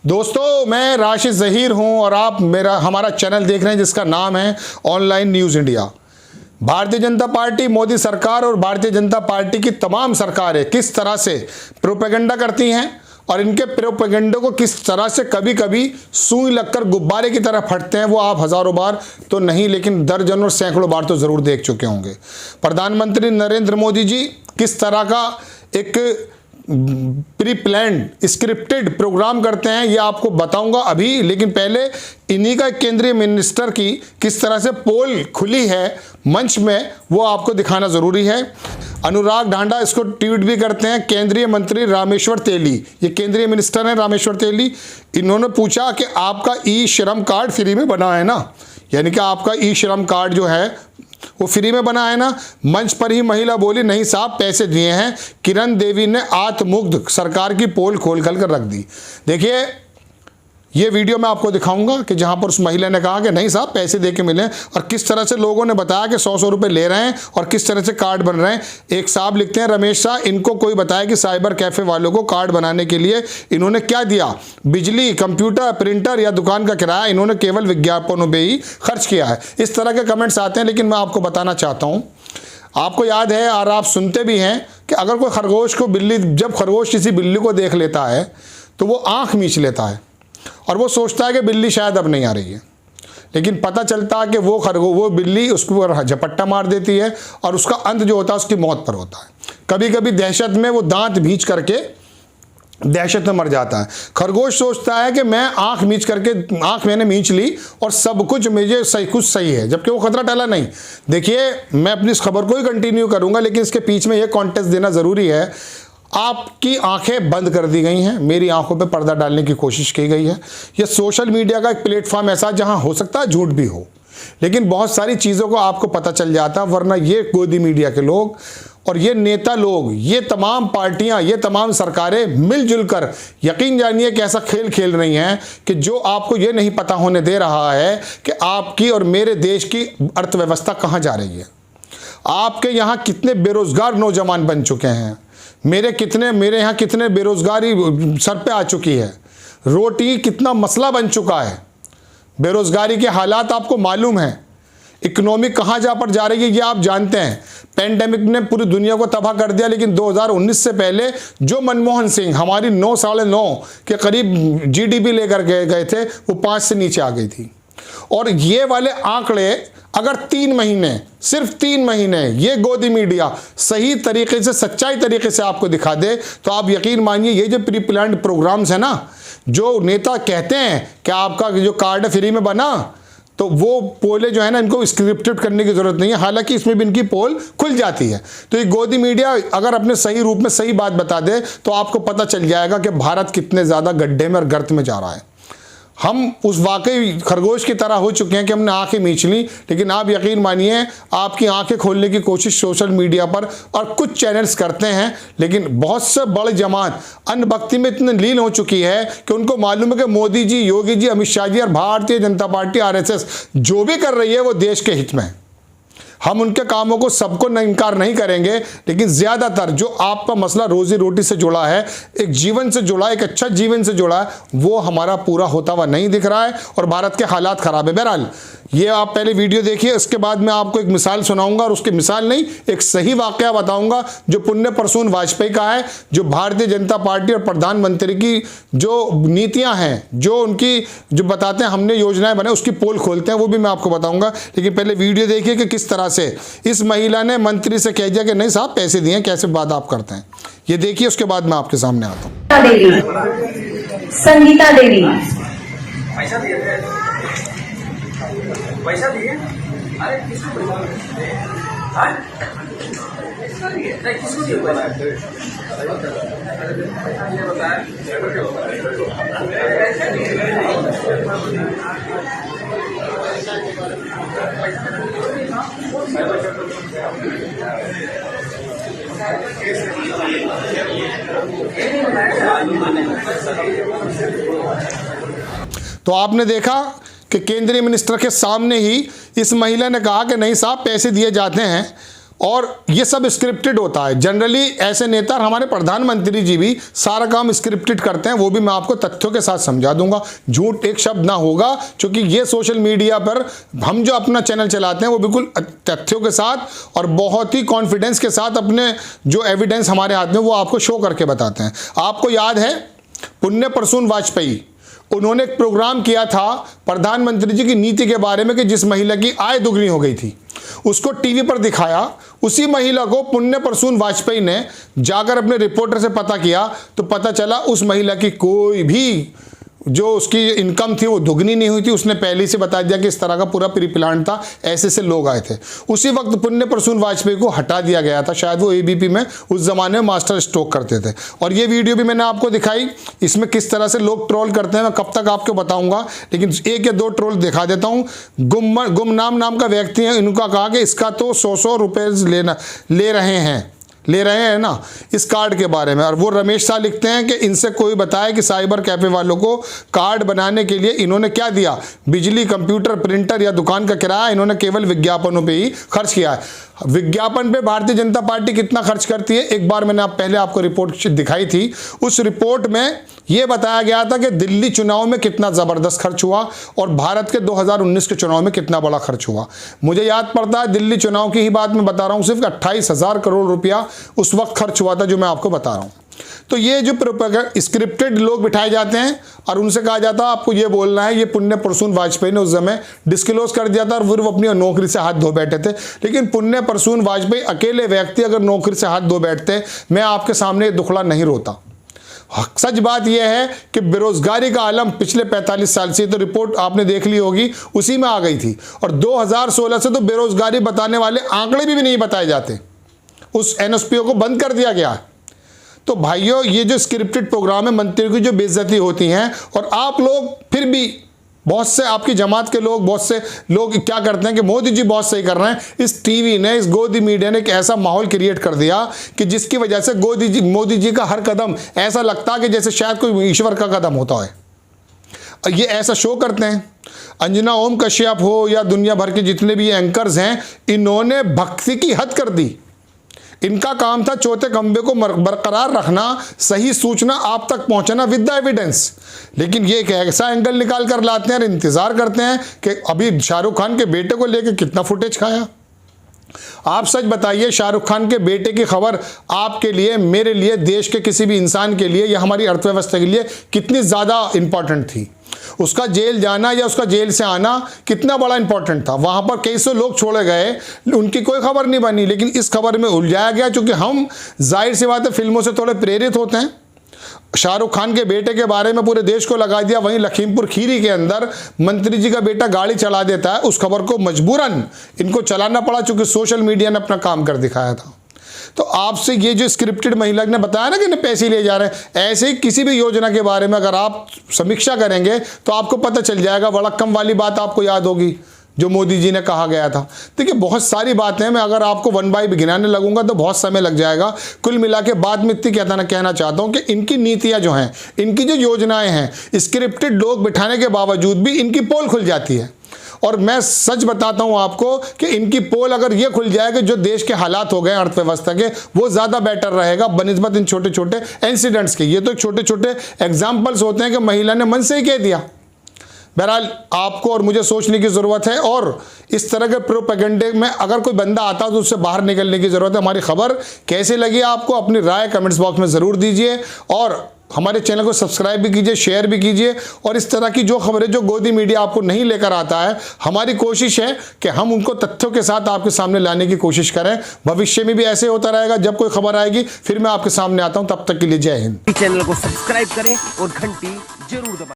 दोस्तों, मैं राशिद ज़हीर हूं और आप हमारा चैनल देख रहे हैं जिसका नाम है online news India. Bharatiya Janata party, Modi सरकार और भारतीय जनता पार्टी की तमाम सरकारें किस तरह से प्रोपेगेंडा करती हैं और इनके प्रोपेगेंडे को किस तरह से कभी कभी सुई लगकर गुब्बारे की तरह फटते हैं, वो आप हज़ारों बार तो नहीं लेकिन दर्जनों और सैकड़ों बार तो ज़रूर देख चुके होंगे। प्रधानमंत्री नरेंद्र मोदी जी किस तरह का एक प्री प्लान्ड स्क्रिप्टेड प्रोग्राम करते हैं, ये आपको बताऊंगा अभी। लेकिन पहले इन्हीं का केंद्रीय मिनिस्टर की किस तरह से पोल खुली है मंच में, वो आपको दिखाना ज़रूरी है। अनुराग ढांडा इसको ट्वीट भी करते हैं। केंद्रीय मंत्री रामेश्वर तेली, ये केंद्रीय मिनिस्टर हैं रामेश्वर तेली, इन्होंने पूछा कि आपका ई श्रम कार्ड फ्री में बना है ना, यानी कि आपका ई श्रम कार्ड जो है वो फ्री में बना है ना। मंच पर ही महिला बोली, नहीं साहब पैसे दिए हैं। किरण देवी ने आत्ममुग्ध सरकार की पोल खोल कर रख दी। देखिए, ये वीडियो मैं आपको दिखाऊंगा कि जहां पर उस महिला ने कहा कि नहीं साहब पैसे दे के मिले, और किस तरह से लोगों ने बताया कि 100-100 रुपए ले रहे हैं और किस तरह से कार्ड बन रहे हैं। एक साहब लिखते हैं, रमेश शाह, इनको कोई बताया कि साइबर कैफे वालों को कार्ड बनाने के लिए इन्होंने क्या दिया, बिजली, कंप्यूटर, प्रिंटर या दुकान का किराया, इन्होंने केवल विज्ञापनों में ही खर्च किया है। इस तरह के कमेंट्स आते हैं। लेकिन मैं आपको बताना चाहता हूँ, आपको याद है और आप सुनते भी हैं कि अगर कोई खरगोश को जब खरगोश किसी बिल्ली को देख लेता है तो वो आंख मींच लेता है और वो सोचता है कि बिल्ली शायद अब नहीं आ रही है। लेकिन पता चलता है कि वो बिल्ली उसको झपट्टा मार देती है और उसका अंत जो होता है उसकी मौत पर होता है। कभी कभी दहशत में वो दांत भींच करके दहशत में मर जाता है। खरगोश सोचता है कि मैं आंख मैंने मींच ली और सब कुछ मुझे कुछ सही है, जबकि वो खतरा टला नहीं। देखिए, मैं अपनी इस खबर को ही कंटिन्यू करूंगा, लेकिन इसके पीछे में ये कॉन्टेक्स्ट देना ज़रूरी है। आपकी आंखें बंद कर दी गई हैं, मेरी आंखों पे पर्दा डालने की कोशिश की गई है। यह सोशल मीडिया का एक प्लेटफॉर्म ऐसा जहां हो सकता है झूठ भी हो, लेकिन बहुत सारी चीज़ों को आपको पता चल जाता। वरना ये गोदी मीडिया के लोग और ये नेता लोग, ये तमाम पार्टियां, ये तमाम सरकारें मिलजुल कर यकीन जानिए कि ऐसा खेल खेल रही हैं कि जो आपको ये नहीं पता होने दे रहा है कि आपकी और मेरे देश की अर्थव्यवस्था कहाँ जा रही है। आपके यहाँ कितने बेरोजगार नौजवान बन चुके हैं, मेरे यहाँ कितने बेरोजगारी सर पे आ चुकी है। रोटी कितना मसला बन चुका है। बेरोजगारी के हालात आपको मालूम है। इकोनॉमी कहाँ जा रही है ये आप जानते हैं। पेंडेमिक ने पूरी दुनिया को तबाह कर दिया, लेकिन 2019 से पहले जो मनमोहन सिंह हमारी 9-9.5 के करीब जीडीपी लेकर गए थे, वो 5 से नीचे आ गई थी। और ये वाले आंकड़े अगर 3 महीने, सिर्फ 3 महीने ये गोदी मीडिया सही तरीके से, सच्चाई तरीके से आपको दिखा दे, तो आप यकीन मानिए ये जो प्री प्लान्ड प्रोग्राम्स है ना, जो नेता कहते हैं कि आपका जो कार्ड फ्री में बना, तो वो पोले जो है ना, इनको स्क्रिप्टेड करने की जरूरत नहीं है। हालांकि इसमें भी इनकी पोल खुल जाती है। तो ये गोदी मीडिया अगर अपने सही रूप में सही बात बता दे तो आपको पता चल जाएगा कि भारत कितने ज़्यादा गड्ढे में और गर्त में जा रहा है। हम उस वाकई खरगोश की तरह हो चुके हैं कि हमने आंखें मींच ली। लेकिन आप यकीन मानिए, आपकी आंखें खोलने की कोशिश सोशल मीडिया पर और कुछ चैनल्स करते हैं, लेकिन बहुत से बड़ी जमात अनभक्ति में इतने लीन हो चुकी है कि उनको मालूम है कि मोदी जी, योगी जी, अमित शाह जी और भारतीय जनता पार्टी RSS जो भी कर रही है वो देश के हित में है। हम उनके कामों को सबको इनकार नहीं करेंगे, लेकिन ज़्यादातर जो आपका मसला रोजी रोटी से जुड़ा है, एक जीवन से जुड़ा, एक अच्छा जीवन से जुड़ा है, वो हमारा पूरा होता हुआ नहीं दिख रहा है और भारत के हालात ख़राब है। बहरहाल, ये आप पहले वीडियो देखिए, उसके बाद मैं आपको एक मिसाल सुनाऊंगा और उसकी मिसाल नहीं, एक सही वाक़या बताऊंगा जो पुण्य प्रसून वाजपेयी का है, जो भारतीय जनता पार्टी और प्रधानमंत्री की जो नीतियां हैं, जो उनकी जो बताते हैं हमने योजनाएं बनाई, उसकी पोल खोलते हैं, वो भी मैं आपको बताऊंगा। लेकिन पहले वीडियो देखिए कि किस तरह से इस महिला ने मंत्री से कह दिया कि नहीं साहब पैसे दिए, कैसे बात आप करते हैं। ये देखिए, उसके बाद मैं आपके सामने आता हूँ। संगीता देवी पैसा दिए? अरे किसको किसको दिए तो आपने देखा कि केंद्रीय मिनिस्टर के सामने ही इस महिला ने कहा कि नहीं साहब पैसे दिए जाते हैं और ये सब स्क्रिप्टेड होता है। जनरली ऐसे नेता, हमारे प्रधानमंत्री जी भी सारा काम स्क्रिप्टेड करते हैं, वो भी मैं आपको तथ्यों के साथ समझा दूंगा, झूठ एक शब्द ना होगा, क्योंकि ये सोशल मीडिया पर हम जो अपना चैनल चलाते हैं वो बिल्कुल तथ्यों के साथ और बहुत ही कॉन्फिडेंस के साथ अपने जो एविडेंस हमारे हाथ में वो आपको शो करके बताते हैं। आपको याद है पुण्य प्रसून वाजपेयी, उन्होंने एक प्रोग्राम किया था प्रधानमंत्री जी की नीति के बारे में कि जिस महिला की आय दुगनी हो गई थी उसको टीवी पर दिखाया। उसी महिला को पुण्य प्रसून वाजपेयी ने जाकर अपने रिपोर्टर से पता किया तो पता चला उस महिला की कोई भी जो उसकी इनकम थी वो दुगनी नहीं हुई थी। उसने पहले से बता दिया कि इस तरह का पूरा प्री प्लान था, ऐसे से लोग आए थे। उसी वक्त पुण्य प्रसून वाजपेयी को हटा दिया गया था, शायद वो एबीपी में उस जमाने में मास्टर स्ट्रोक करते थे। और ये वीडियो भी मैंने आपको दिखाई, इसमें किस तरह से लोग ट्रोल करते हैं मैं कब तक आपको बताऊंगा, लेकिन एक या दो ट्रोल दिखा देता हूँ। गुमनाम नाम का व्यक्ति है, इनका कहा कि इसका तो 100 रुपये ले रहे हैं ना इस कार्ड के बारे में। और वो रमेश शाह लिखते हैं कि इनसे कोई बताए कि साइबर कैफे वालों को कार्ड बनाने के लिए इन्होंने क्या दिया, बिजली, कंप्यूटर, प्रिंटर या दुकान का किराया, इन्होंने केवल विज्ञापनों पे ही खर्च किया है। विज्ञापन पे भारतीय जनता पार्टी कितना खर्च करती है, एक बार मैंने पहले आपको रिपोर्ट दिखाई थी। उस रिपोर्ट में यह बताया गया था कि दिल्ली चुनाव में कितना ज़बरदस्त खर्च हुआ और भारत के 2019 के चुनाव में कितना बड़ा खर्च हुआ। मुझे याद पड़ता है दिल्ली चुनाव की ही बात मैं बता रहा हूँ, सिर्फ 28,000 करोड़ रुपया उस वक्त खर्च हुआ था जो मैं आपको बता रहा हूँ। तो ये जो स्क्रिप्टेड लोग बिठाए जाते हैं और उनसे कहा जाता है आपको ये बोलना है, ये पुण्य प्रसून वाजपेयी ने उस समय डिस्क्लोज कर दिया था और फिर वो अपनी नौकरी से हाथ धो बैठे थे। लेकिन पुण्य प्रसून वाजपेयी अकेले व्यक्ति अगर नौकरी से हाथ धो बैठते, मैं आपके सामने दुखड़ा नहीं रोता। सच बात यह है कि बेरोजगारी का आलम पिछले 45 साल से, तो रिपोर्ट आपने देख ली होगी, उसी में आ गई थी। और 2016 से तो बेरोजगारी बताने वाले आंकड़े भी नहीं बताए जाते, उस एनएसपीओ को बंद कर दिया गया है। तो भाइयों, ये जो स्क्रिप्टेड प्रोग्राम है, मंत्री की जो बेइज्जती होती हैं, और आप लोग फिर भी बहुत से आपकी जमात के लोग, बहुत से लोग क्या करते हैं कि मोदी जी बहुत सही कर रहे हैं। इस टीवी ने, इस गोदी मीडिया ने एक ऐसा माहौल क्रिएट कर दिया कि जिसकी वजह से मोदी जी का हर कदम ऐसा लगता है कि जैसे शायद कोई ईश्वर का कदम होता है। ये ऐसा शो करते हैं। अंजना ओम कश्यप हो या दुनिया भर के जितने भी एंकर्स हैं, इन्होंने भक्ति की हद कर दी। इनका काम था चौथे खंबे को बरकरार रखना, सही सूचना आप तक पहुंचाना विद द एविडेंस। लेकिन ये एक ऐसा एंगल निकाल कर लाते हैं और इंतजार करते हैं कि अभी शाहरुख खान के बेटे को लेकर कितना फुटेज खाया। आप सच बताइए, शाहरुख खान के बेटे की खबर आपके लिए, मेरे लिए, देश के किसी भी इंसान के लिए या हमारी अर्थव्यवस्था के लिए कितनी ज़्यादा इंपॉर्टेंट थी। उसका जेल जाना या उसका जेल से आना कितना बड़ा इंपॉर्टेंट था। वहां पर कई सौ लोग छोड़े गए, उनकी कोई खबर नहीं बनी, लेकिन इस खबर में उलझाया गया। क्योंकि हम जाहिर सी बात है फिल्मों से थोड़े प्रेरित होते हैं। शाहरुख खान के बेटे के बारे में पूरे देश को लगा दिया। वहीं लखीमपुर खीरी के अंदर मंत्री जी का बेटा गाड़ी चला देता है, उस खबर को मजबूरन इनको चलाना पड़ा चूंकि सोशल मीडिया ने अपना काम कर दिखाया था। तो आपसे ये जो स्क्रिप्टेड महिला ने बताया ना कि इन्हें पैसे ले जा रहे हैं, ऐसे ही किसी भी योजना के बारे में अगर आप समीक्षा करेंगे तो आपको पता चल जाएगा। वड़क्कम वाली बात आपको याद होगी जो मोदी जी ने कहा गया था। देखिए बहुत सारी बातें हैं, मैं अगर आपको वन बाय गिनाने लगूंगा तो बहुत समय लग जाएगा। कुल मिला के बाद में इतनी कहना चाहता हूं कि इनकी नीतियां जो हैं, इनकी जो योजनाएं हैं, स्क्रिप्टेड लोग बिठाने के बावजूद भी इनकी पोल खुल जाती है। और मैं सच बताता हूं आपको कि इनकी पोल अगर ये खुल जाए कि जो देश के हालात हो गए अर्थव्यवस्था के, वो ज़्यादा बेटर रहेगा बनिस्बत इन छोटे छोटे इंसिडेंट्स के। ये तो छोटे छोटे एग्जाम्पल्स होते हैं कि महिला ने मन से ही कह दिया। बहरहाल आपको और मुझे सोचने की ज़रूरत है, और इस तरह के प्रोपेगेंडे में अगर कोई बंदा आता तो उससे बाहर निकलने की ज़रूरत है। हमारी खबर कैसे लगी आपको, अपनी राय कमेंट्स बॉक्स में ज़रूर दीजिए, और हमारे चैनल को सब्सक्राइब भी कीजिए, शेयर भी कीजिए। और इस तरह की जो खबरें जो गोदी मीडिया आपको नहीं लेकर आता है, हमारी कोशिश है कि हम उनको तथ्यों के साथ आपके सामने लाने की कोशिश करें। भविष्य में भी ऐसे होता रहेगा, जब कोई खबर आएगी फिर मैं आपके सामने आता हूं। तब तक के लिए जय हिंद। चैनल को सब्सक्राइब करें और घंटी जरूर दबाएं।